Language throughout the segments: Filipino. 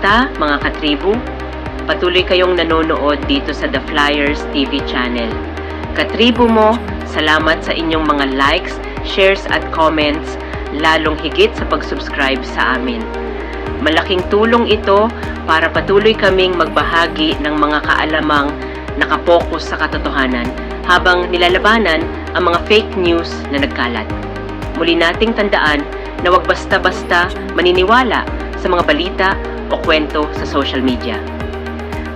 Kamusta mga katribu? Patuloy kayong nanonood dito sa The Flyers TV channel. Katribu mo, salamat sa inyong mga likes, shares at comments, lalong higit sa pag-subscribe sa amin. Malaking tulong ito para patuloy kaming magbahagi ng mga kaalamang nakapokus sa katotohanan habang nilalabanan ang mga fake news na nagkalat. Muli nating tandaan na huwag basta-basta maniniwala sa mga balita o kwento sa social media.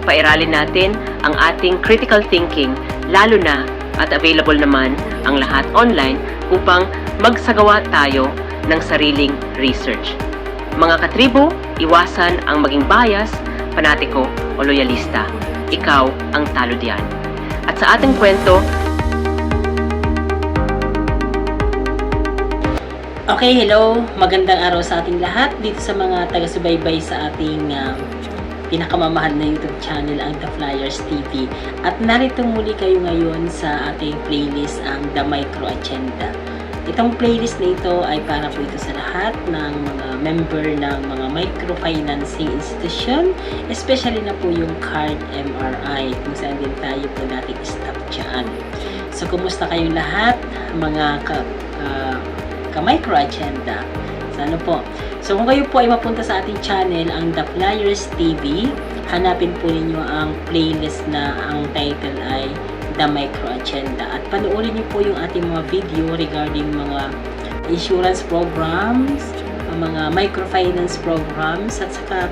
Pairalin natin ang ating critical thinking, lalo na at available naman ang lahat online upang magsagawa tayo ng sariling research. Mga katribo, iwasan ang maging bias, panatiko o loyalista. Ikaw ang talo diyan. At sa ating kwento, okay, hello. Magandang araw sa ating lahat dito sa mga taga-subaybay sa ating pinakamamahal na YouTube channel, ang The Flyers TV. At narito muli kayo ngayon sa ating playlist, ang The Micro Agenda. Itong playlist na ito ay para po ito sa lahat ng mga member ng mga microfinancing institution, especially na po yung card MRI, kung saan din tayo po natin stop dyan. So, kumusta kayong lahat, mga ka-micro agenda? Sana po. So, kung kayo po ay mapunta sa ating channel, ang The Flyers TV, hanapin po ninyo ang playlist na ang title ay The Micro Agenda. At panoorin niyo po yung ating mga video regarding mga insurance programs, mga microfinance programs, at saka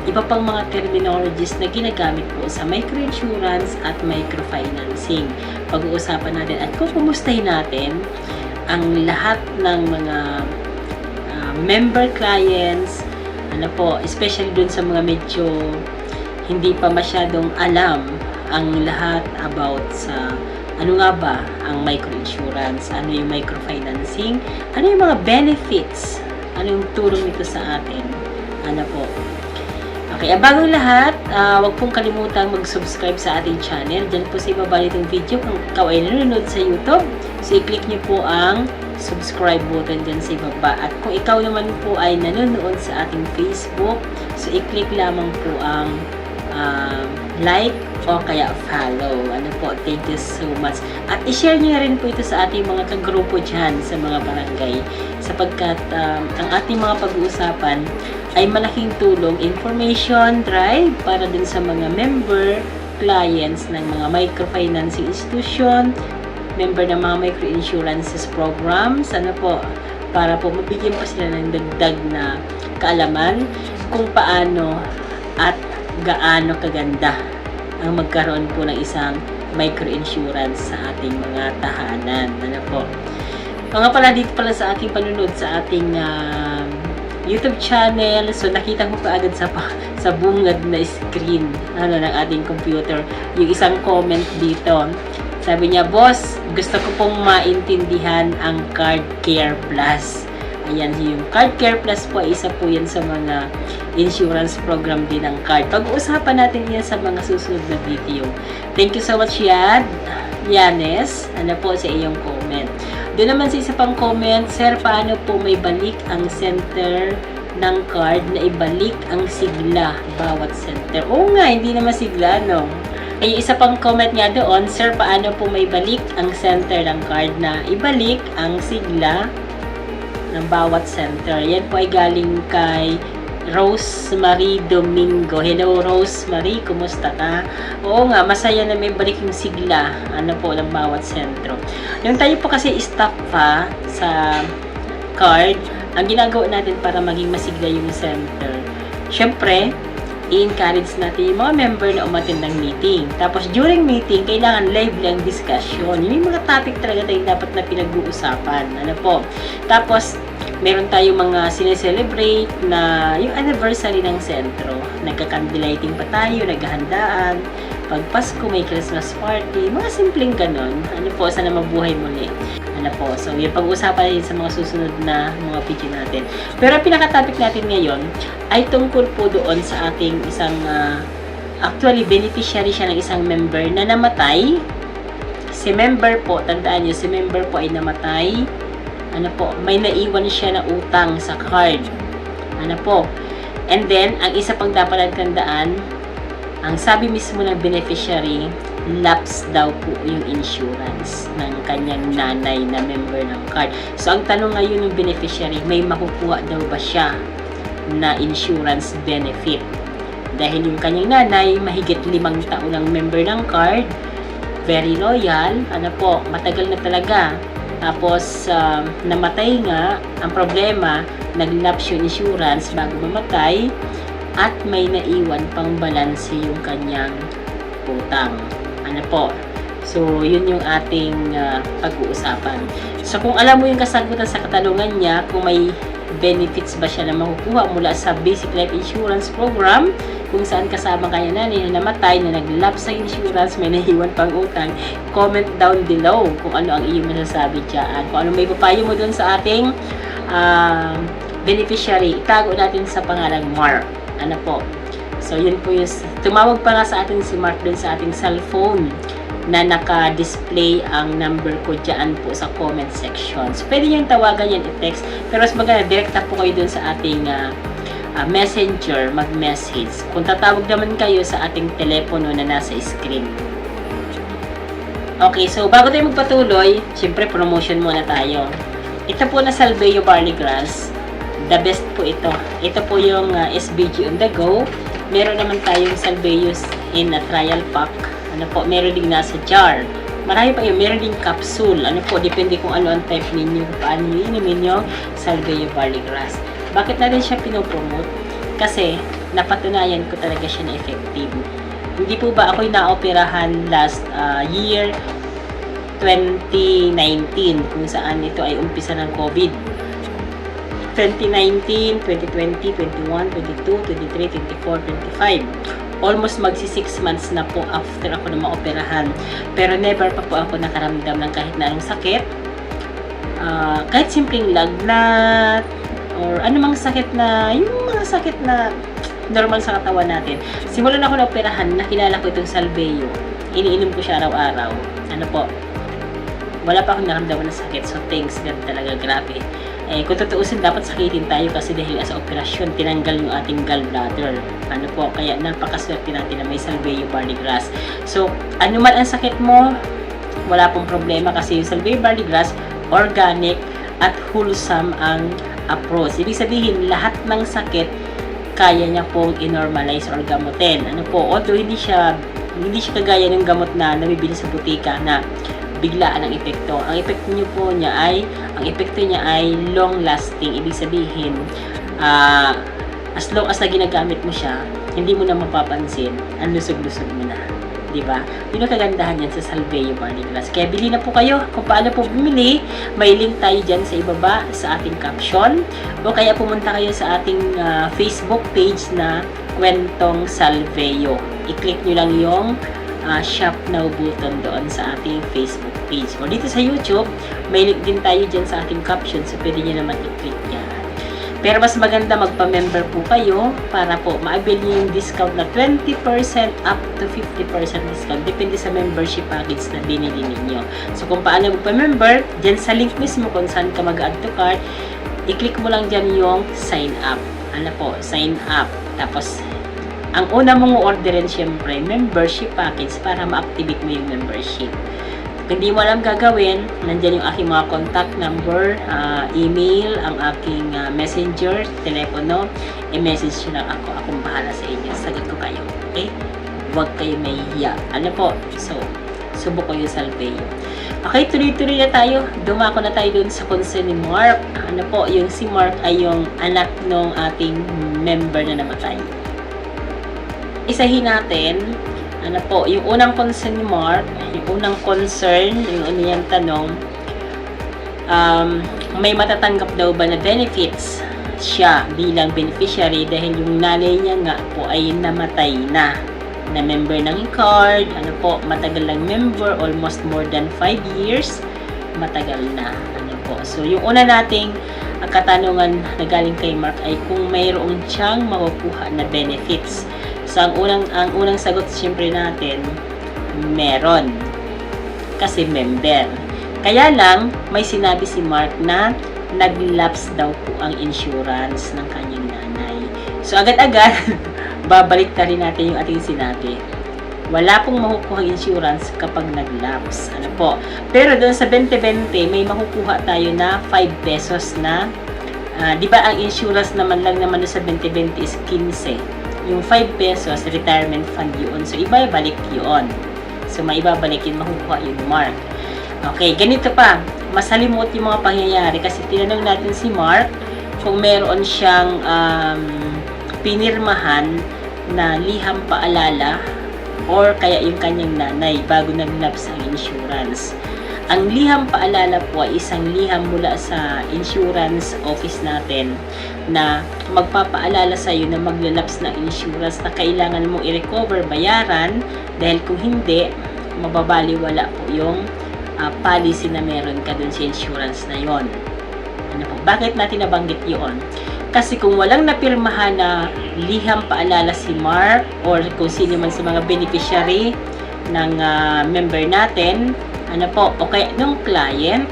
iba pang mga terminologies na ginagamit po sa microinsurance at microfinancing. Pag-uusapan natin at kukumustahin natin ang lahat ng mga member clients, especially dun sa mga medyo hindi pa masyadong alam ang lahat about sa ano nga ba ang microinsurance, ano yung microfinancing, ano yung mga benefits, ano yung tulong nito sa atin. Okay, bagong lahat, wag pong kalimutang mag-subscribe sa ating channel. Diyan po sa ibaba nitong video kung ikaw ay nanonood sa YouTube. So, i-click niyo po ang subscribe button dyan sa ibaba. At kung ikaw naman po ay nanonood sa ating Facebook, so i-click lamang po ang like o kaya follow. Thank you so much. At i-share niyo rin po ito sa ating mga kagrupo dyan sa mga barangay, sapagkat ang ating mga pag-uusapan ay malaking tulong, information drive para dun sa mga member, clients ng mga microfinancing institution, member ng mga microinsurances programs, para po mabigyan pa sila ng dagdag na kaalaman kung paano at gaano kaganda ang magkaroon po ng isang microinsurance sa ating mga tahanan. Mga pala dito pala sa aking panunod sa ating YouTube channel. So, nakita ko kaagad sa bungad na screen ng ating computer yung isang comment dito. Sabi niya, "Boss, gusto ko pong maintindihan ang Card Care Plus." Ayan, yung Card Care Plus po, isa po yan sa mga insurance program din ng card. Pag-uusapan natin yan sa mga susunod na video. Thank you so much, Yanes, sa iyong comment. Doon naman sa isa pang comment, "Sir, paano po may balik ang center ng card na ibalik ang sigla bawat center?" Oo nga, hindi naman sigla, no? Ay, isa pang comment nga doon, "Sir, paano po may balik ang center ng card na ibalik ang sigla ng bawat center?" Yan po ay galing kay Rosemary Domingo. Hello, Rosemary. Kumusta ka? Oo nga, masaya na may balik yung sigla ng bawat sentro. Yung tayo po kasi staff sa card, ang ginagawa natin para maging masigla yung center, syempre, i-encourage natin yung mga member na umattend ng meeting. Tapos, during meeting, kailangan lively ang discussion. Yun yung mga topic talaga tayo dapat na pinag-uusapan. Tapos, meron tayong mga sineselebrate na yung anniversary ng sentro. Nagka-candlelighting pa tayo, naghahandaan. Pag Pasko, may Christmas party. Mga simpleng ganon. Sana mabuhay muli. So, yung pag-uusapan natin sa mga susunod na mga video natin. Pero ang pinaka-topic natin ngayon ay tungkol po doon sa ating isang, actually, beneficiary siya ng isang member na namatay. Si member po, tandaan nyo, si member po ay namatay. May naiwan siya na utang sa card. And then, ang isa pang dapat tandaan, ang sabi mismo ng beneficiary, lapse daw po yung insurance ng kanyang nanay na member ng card. So, ang tanong ngayon ng beneficiary, may makukuha daw ba siya na insurance benefit? Dahil yung kanyang nanay, mahigit 5 taon ng member ng card, very loyal, matagal na talaga. Tapos, namatay nga, ang problema, nag-lapse yung insurance bago mamatay, at may naiwan pang balanse yung kanyang utang. So, yun yung ating pag-uusapan. So, kung alam mo yung kasagutan sa katanungan niya, kung may benefits ba siya na makukuha mula sa Basic Life Insurance Program, kung saan kasama kanya nanay na namatay, na nag-lapse sa insurance, may naiwan pang utang, comment down below kung ano ang iyong masasabi dyan. Kung ano may papayo mo dun sa ating beneficiary, itago natin sa pangalang Mark. So, yun po yung, tumawag pa nga sa atin si Mark dun sa ating cellphone na naka-display ang number ko dyan po sa comment section. So, pwede nyo tawagan yan, i-text. Pero mas maganda, direkta po kayo dun sa ating messenger, mag-message. Kung tatawag naman kayo sa ating telepono na nasa screen. Okay, so bago tayo magpatuloy, syempre promotion muna tayo. Ito po na Salveo Barley Grass. The best po ito. Ito po yung SBG on the go. Meron naman tayong Salveos in a trial pack. Meron din nasa jar. Marami pa yun. Meron din capsule. Depende kung ano ang type ninyo. Paano nyo inumin yung Salveo Barley Grass. Bakit natin siya pinopromote? Kasi, napatunayan ko talaga siya na effective. Hindi po ba ako'y naoperahan last year 2019 kung saan ito ay umpisa ng COVID. 2019, 2020, 21, 22, 23, 24, 25. Almost magsi 6 months na po after ako na maoperahan. Pero never pa po ako nakaramdam ng kahit na anong sakit. Kahit simpleng lagnat or anumang sakit na, yung mga sakit na normal sa katawan natin. Simulan ako na operahan, nakilala ko itong Salveo. Iniinom ko siya araw-araw. Wala pa akong naramdaman ng sakit. So, thanks God talaga. Grabe. Kung tutuusin, dapat sakitin tayo kasi dahil sa operasyon, tinanggal yung ating gallbladder. Kaya napakaswerte natin na may Salveo Barley Grass. So, ano man ang sakit mo, wala pong problema kasi yung Salveo Barley Grass, organic at wholesome ang approach. Ibig sabihin, lahat ng sakit, kaya niya pong i-normalize or gamutin. Although hindi siya kagaya ng gamot na nabibili sa butika na biglaan ang epekto. Ang epekto niya ay long lasting. Ibig sabihin, as long as na ginagamit mo siya, hindi mo na mapapansin, ang lusog-lusog mo na. Diba? Yun ang kagandahan yan sa Salveo Barley Grass. Kaya bili na po kayo. Kung paano po bumili, may link tayo dyan sa ibaba sa ating caption. O kaya pumunta kayo sa ating Facebook page na Kwentong Salveo. I-click nyo lang yung shop now button doon sa ating Facebook page. O dito sa YouTube, may link din tayo dyan sa ating caption. So, pwede nyo naman i-click yan. Pero mas maganda magpa-member po kayo para po ma-avail nyo yung discount na 20% up to 50% discount. Depende sa membership package na binili ninyo. So, kung paano magpa-member, dyan sa link mismo kung saan ka mag-add to cart, i-click mo lang dyan yung sign up. Sign up. Tapos, ang una mong orderin syempre, membership package para ma-activate mo yung membership. Kung hindi mo alam gagawin, nandyan yung aking mga contact number, email, ang aking messenger, telepono, i-message nyo lang ako. Akong bahala sa inyo. Sagot ko kayo. Okay? Huwag kayo mahihiya. So, subok ko yung Salveo. Okay, tuloy-tuloy na tayo. Dumako na tayo dun sa concern ni Mark. Yung si Mark ay yung anak ng ating member na namatay. Isahin natin, yung unang concern ni Mark, yung unang concern, yung unang tanong, may matatanggap daw ba na benefits siya bilang beneficiary dahil yung nanay niya nga po ay namatay na member ng card, matagal lang member, almost more than 5 years, matagal na, So, yung una nating katanungan na galing kay Mark ay kung mayroong siyang makukuha na benefits. So, ang unang sagot siyempre natin, meron. Kasi member. Kaya lang, may sinabi si Mark na nag-lapse daw po ang insurance ng kanyang nanay. So, agad-agad, babalik na rin natin yung ating sinabi. Wala pong makukuha insurance kapag nag-lapse. Ano po? Pero doon sa 2020, may makukuha tayo na 5 pesos na, di ba ang insurance naman lang naman sa 2020 is 15. Yung 5 pesos, retirement fund yun. So, ibabalik yun. So, maibabalik yun, makukuha yun, Mark. Okay, ganito pa. Masalimuot yung mga pangyayari kasi tinanong natin si Mark kung meron siyang pinirmahan na liham paalala or kaya yung kanyang nanay bago nag-lapse ang insurance. Ang liham paalala po ay isang liham mula sa insurance office natin na magpapaalala sa iyo na maglalapse ng insurance na kailangan mo i-recover, bayaran, dahil kung hindi, mababaliwala po yung policy na meron ka dun sa insurance na yon. Ano po? Bakit natin nabanggit yun? Kasi kung walang napirmahan na liham paalala si Mark or kung sino man sa mga beneficiary ng member natin, ano po, okay, nung client,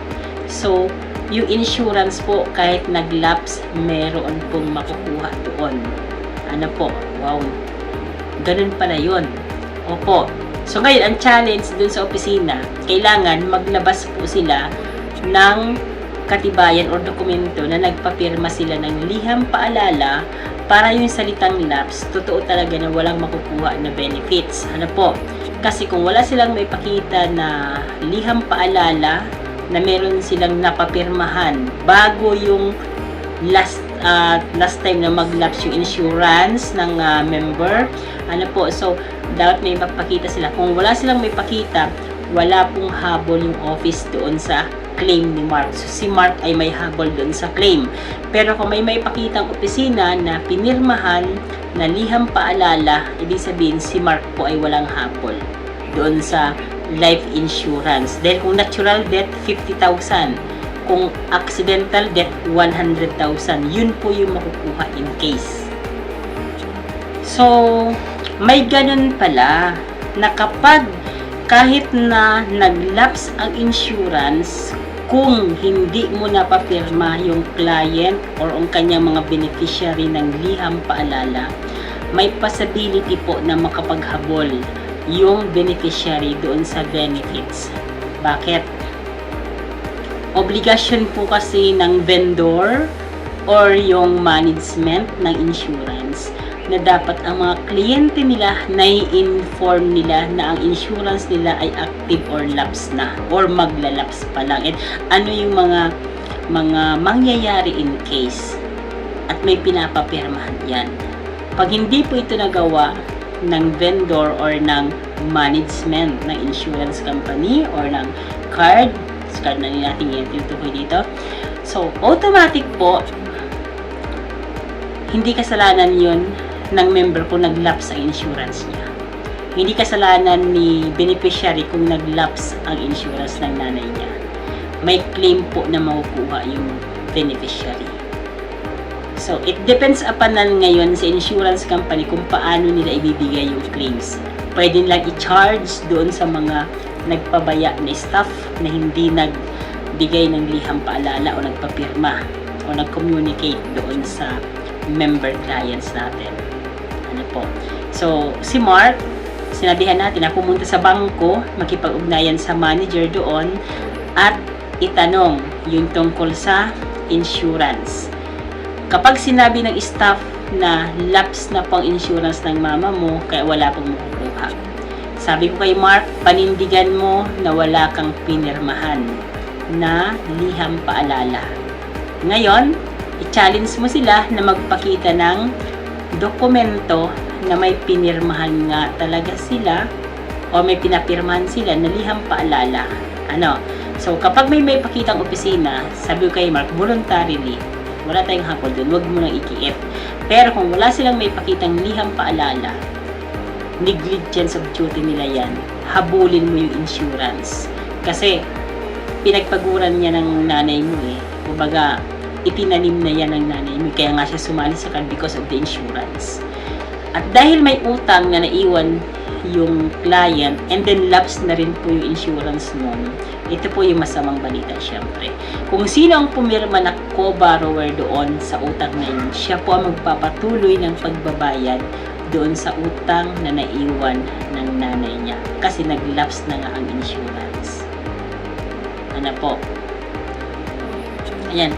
so, yung insurance po, kahit nag-lapse, meron pong makukuha doon. Ano po, wow, ganun pala yun. Opo. So, ngayon, ang challenge dun sa opisina, kailangan maglabas po sila ng katibayan o dokumento na nagpapirma sila ng liham paalala para yung salitang lapse, totoo talaga na walang makukuha na benefits. Ano po? Kasi kung wala silang may pakita na liham paalala na meron silang napapirmahan bago yung last time na mag-lapse yung insurance ng member, ano po, so dapat may mapakita sila. Kung wala silang may pakita, wala pong habol yung office doon sa claim ni Mark. So, si Mark ay may habol doon sa claim. Pero kung may pakitang opisina na pinirmahan na liham paalala, ibig sabihin si Mark po ay walang habol doon sa life insurance. Dahil kung natural death, 50,000. Kung accidental death, 100,000. Yun po yung makukuha in case. So, may ganun pala na kapag kahit na nag-lapse ang insurance, kung hindi mo napapirma yung client or ang kanyang mga beneficiary ng liham paalala, may possibility po na makapaghabol yung beneficiary doon sa benefits. Bakit? Obligasyon po kasi ng vendor or yung management ng insurance na dapat ang mga kliyente nila na i-inform nila na ang insurance nila ay active or lapse na or maglalapse pa lang. And ano yung mga mangyayari in case at may pinapapirmahan yan. Pag hindi po ito nagawa ng vendor or ng management ng insurance company or ng card na natin yung tinutukoy dito, so automatic po hindi kasalanan yun ng member kung nag-lapse ang insurance niya. Hindi kasalanan ni beneficiary kung nag-lapse ang insurance ng nanay niya. May claim po na makukuha yung beneficiary. So, it depends upon na ngayon sa insurance company kung paano nila ibibigay yung claims. Pwede nilang i-charge doon sa mga nagpabaya na staff na hindi nagbigay ng liham paalala o nagpapirma o nag-communicate doon sa member clients natin. Ano po? So, si Mark, sinabihan natin na pumunta sa bangko, makipag-ugnayan sa manager doon at itanong yung tungkol sa insurance. Kapag sinabi ng staff na lapse na pang insurance ng mama mo, kaya wala pang makukuha. Sabi ko kay Mark, panindigan mo na wala kang pinirmahan na liham paalala. Ngayon, i-challenge mo sila na magpakita ng dokumento na may pinirmahan nga talaga sila o may pinapirmahan sila na liham paalala. Ano? So, kapag may pakitang opisina, sabi ko kay Mark, voluntarily, wala tayong hapon doon, huwag mo nang ikiip. Pero kung wala silang may pakitang liham paalala, negligence of duty nila yan, habulin mo yung insurance. Kasi, pinagpaguran niya ng nanay mo eh. Kumbaga, itinanim na yan ng nanay mo. Kaya nga siya sumali sa card because of the insurance. At dahil may utang na naiwan yung client and then lapse na rin po yung insurance nun, ito po yung masamang balita syempre. Kung sino ang pumirma na co-borrower doon sa utang na yun, siya po ang magpapatuloy ng pagbabayad doon sa utang na naiwan ng nanay niya kasi nag-lapse na nga ang insurance. Ano po? Ayan.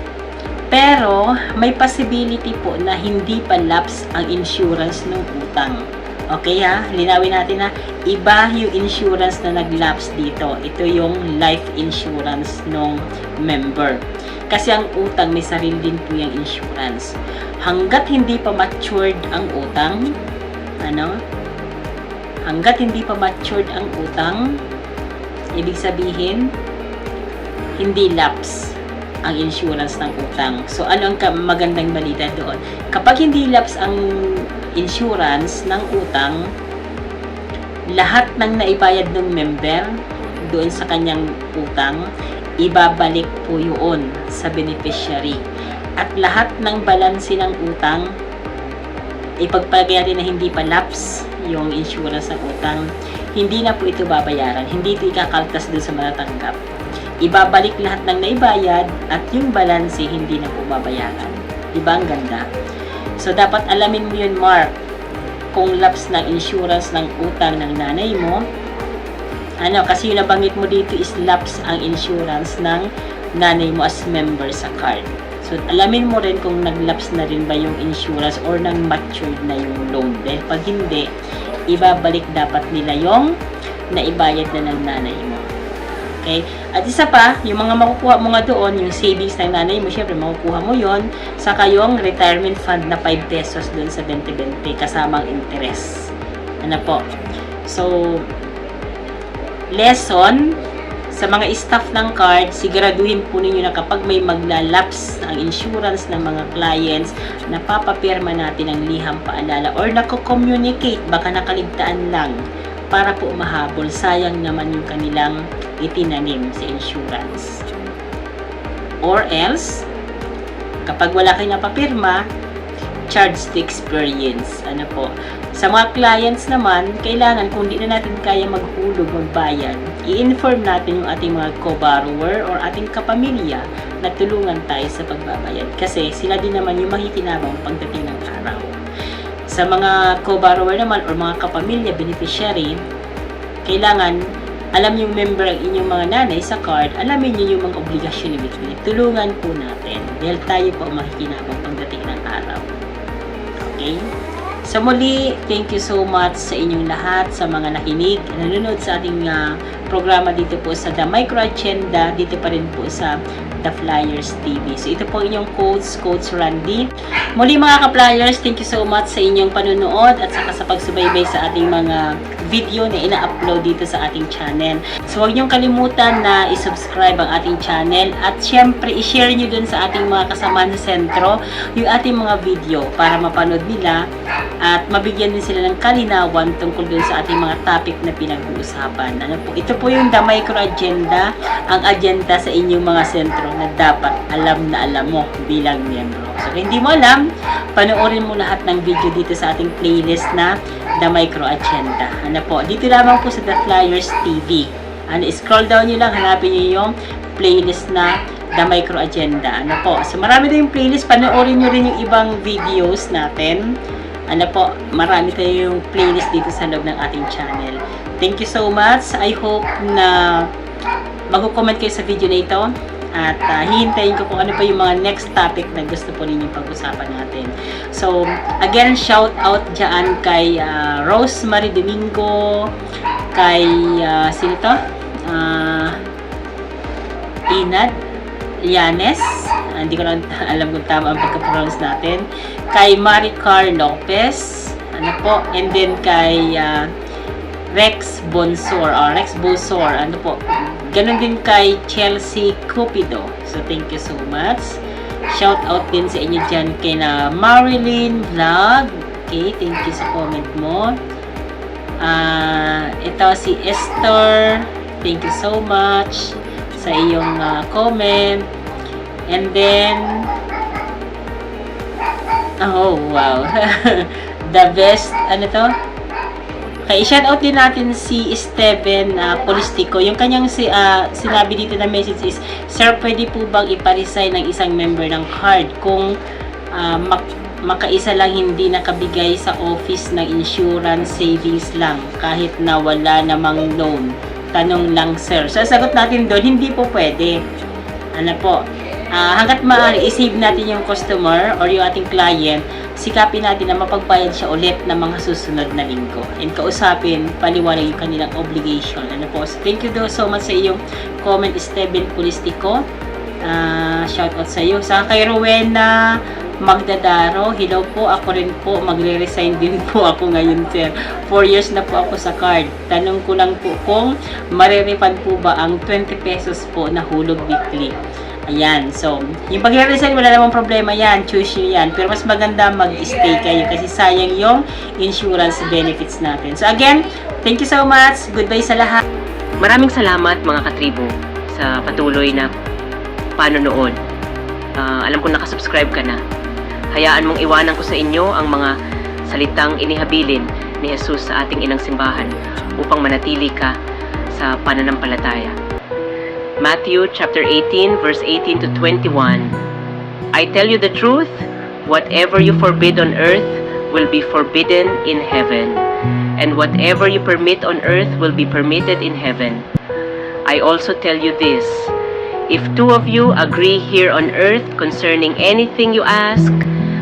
Pero, may possibility po na hindi pa lapse ang insurance ng utang. Okay ha? Linawin natin na iba yung insurance na nag-lapse dito. Ito yung life insurance ng member. Kasi ang utang, may sarili din po yung insurance. Hanggat hindi pa matured ang utang, hanggat hindi pa matured ang utang, ibig sabihin, hindi lapse ang insurance ng utang. So, ano ang magandang balita doon? Kapag hindi lapse ang insurance ng utang, lahat ng naibayad ng member doon sa kanyang utang, ibabalik po yun sa beneficiary. At lahat ng balanse ng utang, ipagpalagay natin na hindi pa lapse yung insurance ng utang, hindi na po ito babayaran. Hindi ito ikakaltas doon sa matatanggap. Ibabalik lahat ng naibayad at yung balanse hindi na po babayaran. Diba ang ganda? So, dapat alamin mo yun, Mark, kung lapse ng insurance ng utang ng nanay mo. Kasi yung nabanggit mo dito is lapse ang insurance ng nanay mo as member sa card. So, alamin mo rin kung nag-lapse na rin ba yung insurance or nang matured na yung loan. Dahil pag hindi, ibabalik dapat nila yung naibayad na ng nanay mo. Okay? At isa pa, yung mga makukuha mo nga doon, yung savings ng nanay mo, syempre makukuha mo yon, saka yung retirement fund na 5 pesos doon sa 20-20 kasamang interest. Po? So, lesson, sa mga staff ng card, siguraduhin po ninyo na kapag may maglalapse ang insurance ng mga clients, napapapirma natin ang liham paalala or nako-communicate, baka nakaligtaan lang, para po mahabol. Sayang naman yung kanilang itinanim sa insurance. Or else, kapag wala kayo napapirma, charge to experience. Po? Sa mga clients naman, kailangan kung di na natin kaya maghulog, magbayad, i-inform natin yung ating mga co-borrower or ating kapamilya na tulungan tayo sa pagbabayad. Kasi sila din naman yung makikinabang pagdating ng araw. Sa mga co-borrower naman or mga kapamilya, beneficiary, kailangan alam yung member ang inyong mga nanay sa card, alamin nyo yung mga obligasyon nyo. Tulungan po natin dahil tayo po makikinabang pagdating ng araw. Okay? So muli, thank you so much sa inyong lahat, sa mga nakinig, nanonood sa ating programa dito po sa The Micro Agenda, dito pa rin po sa The Flyers TV. So ito po inyong Coach Randy. Muli mga ka-Flyers, thank you so much sa inyong panunood at saka sa pagsubaybay sa ating mga video na ina-upload dito sa ating channel. So huwag niyong kalimutan na i-subscribe ang ating channel at syempre i-share niyo dun sa ating mga kasamahan sa sentro yung ating mga video para mapanood nila at mabigyan din sila ng kalinawan tungkol dun sa ating mga topic na pinag-uusapan. Ito po yung The Micro Agenda, ang agenda sa inyong mga sentro na dapat alam na alam mo bilang miyembro. So kung hindi mo alam, panoorin mo lahat ng video dito sa ating playlist na The Micro Agenda. Dito lamang po sa The Flyers TV. Scroll down nyo lang, hanapin nyo yung playlist na The Micro Agenda. So marami na yung playlist, panoorin nyo rin yung ibang videos natin. Marami tayo yung playlist dito sa loob ng ating channel. Thank you so much. I hope na mag-comment kayo sa video na ito. At hihintayin ko kung ano pa yung mga next topic na gusto po ninyong pag-usapan natin. So, again, shout out dyan kay Rosemary Domingo, kay, sino to? Inad Llanes, hindi ko lang alam kung tama ang pagka-pronounce natin, kay Maricar Lopez, and then kay Rex Bonsor, Ganon din kay Chelsea Cupido. So, thank you so much. Shout out din sa inyo dyan kay na Marilyn Vlog. Okay, thank you sa comment mo. Ito si Esther. Thank you so much sa iyong comment. And then, oh, wow. The best, Okay, shoutout din natin si Steven Polistico. Yung kanyang sinabi dito na message is, Sir, pwede po bang iparesign ng isang member ng card kung makaisa lang hindi nakabigay sa office ng insurance savings lang kahit na wala namang loan? Tanong lang, sir. So, sagot natin doon, hindi po pwede. Ano po, hanggat maaari, isave natin yung customer or yung ating client, sikapin natin na mapagbayad siya ulit ng mga susunod na linggo. And kausapin, paliwanag yung kanilang obligation. Ano po, so thank you so much sa iyong comment, Steven Polistico. Shoutout sa iyo. Sa kay Rowena Magdadaro, hello po, ako rin po, magre-resign din po ako ngayon, sir. 4 years na po ako sa card. Tanong ko lang po kung marirefund po ba ang 20 pesos po na hulog weekly. Ayan, so, yung pag-resign, wala namang problema yan, choose nyo yan. Pero mas maganda mag-stay kayo kasi sayang yung insurance benefits natin. So again, thank you so much. Goodbye sa lahat. Maraming salamat mga katribo sa patuloy na panonood. Alam ko nakasubscribe ka na. Hayaan mong iwanan ko sa inyo ang mga salitang inihabilin ni Jesus sa ating inang simbahan upang manatili ka sa pananampalataya. Matthew chapter 18 verse 18 to 21. I tell you the truth, whatever you forbid on earth will be forbidden in heaven, and whatever you permit on earth will be permitted in heaven. I also tell you this, if 2 of you agree here on earth concerning anything you ask,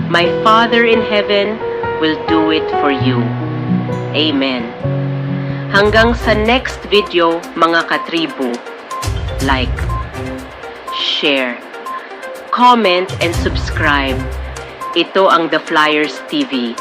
my Father in heaven will do it for you. Amen. Hanggang sa next video mga katribo, like, share, comment, and subscribe. Ito ang The Flyers TV.